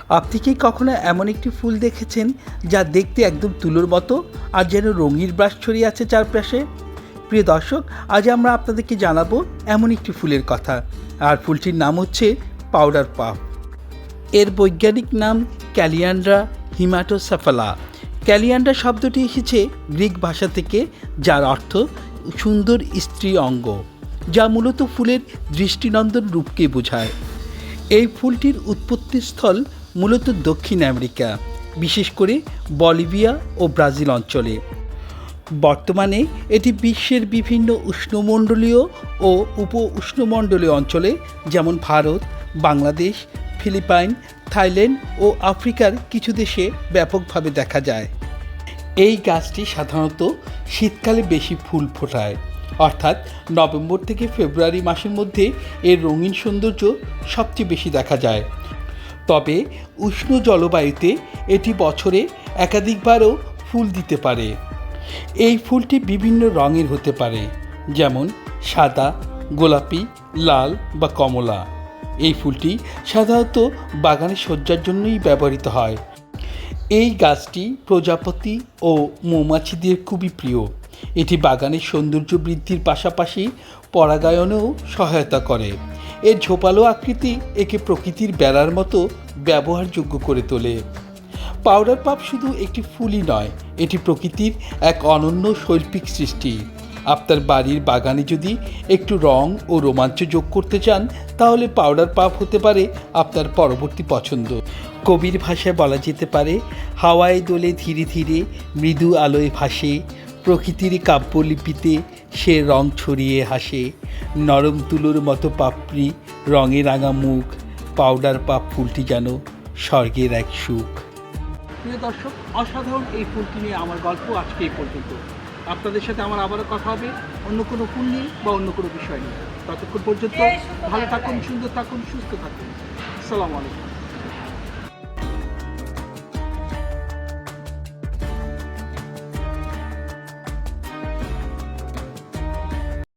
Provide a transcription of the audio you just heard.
আপনি কি কখনো এমন একটি ফুল দেখেছেন যা দেখতে একদম তুলোর মতো আর যেন রঙিন ব্রাশ ছড়িয়ে আছে চারপাশে? প্রিয় দর্শক, আজ আমরা আপনাদেরকে জানাবো এমন একটি ফুলের কথা। আর ফুলটির নাম হচ্ছে পাউডার পাফ। এর বৈজ্ঞানিক নাম ক্যালিয়ান্ড্রা হিমাটোসেফালা। ক্যালিয়ান্ড্রা শব্দটি এসেছে গ্রিক ভাষা থেকে, যার অর্থ সুন্দর স্ত্রী অঙ্গ, যা মূলত ফুলের দৃষ্টিনন্দন রূপকে বোঝায়। এই ফুলটির উৎপত্তিস্থল মূলত দক্ষিণ আমেরিকা, বিশেষ করে বলিভিয়া ও ব্রাজিল অঞ্চলে। বর্তমানে এটি বিশ্বের বিভিন্ন উষ্ণমণ্ডলীয় ও উপ উষ্ণমণ্ডলীয় অঞ্চলে, যেমন ভারত, বাংলাদেশ, ফিলিপাইন, থাইল্যান্ড ও আফ্রিকার কিছু দেশে ব্যাপকভাবে দেখা যায়। এই গাছটি সাধারণত শীতকালে বেশি ফুল ফোটায়, অর্থাৎ নভেম্বর থেকে ফেব্রুয়ারি মাসের মধ্যে এর রঙিন সৌন্দর্য সবচেয়ে বেশি দেখা যায়। তবে উষ্ণ জলবায়ুতে এটি বছরে একাধিকবারও ফুল দিতে পারে। এই ফুলটি বিভিন্ন রঙের হতে পারে, যেমন সাদা, গোলাপি, লাল বা কমলা। এই ফুলটি সাধারণত বাগানে সজ্জার জন্যই ব্যবহৃত হয়। এই গাছটি প্রজাপতি ও মৌমাছিদের খুবই প্রিয়। এটি বাগানের সৌন্দর্য বৃদ্ধির পাশাপাশি পরাগায়নেও সহায়তা করে। এর ঝোপালো আকৃতি একে প্রকৃতির বেড়ার মতো ব্যবহারযোগ্য করে তোলে। পাউডার পাফ শুধু একটি ফুলই নয়, এটি প্রকৃতির এক অনন্য শৈল্পিক সৃষ্টি। আপনার বাড়ির বাগানে যদি একটু রং ও রোমাঞ্চ যোগ করতে চান, তাহলে পাউডার পাফ হতে পারে আপনার পরবর্তী পছন্দ। কবির ভাষায় বলা যেতে পারে, হাওয়ায় দোলে ধীরে ধীরে, মৃদু আলোয় ভাসে, প্রকৃতির কাব্যলিপিতে সে রং ছড়িয়ে হাসে, নরম তুলোর মতো পাপড়ি, রঙে রাঙা মুখ, পাউডার পাফ ফুলটি যেন স্বর্গের এক সুখ। প্রিয় দর্শক, অসাধারণ এই ফুলটি নিয়ে আমার গল্প আজকে এই পর্যন্ত। আপনাদের সাথে আমার আবারও কথা হবে অন্য কোনো ফুল নিয়ে বা অন্য কোনো বিষয় নিয়ে। ততক্ষণ পর্যন্ত ভালো থাকুন, সুন্দর থাকুন, সুস্থ থাকুন। আসসালামু আলাইকুম।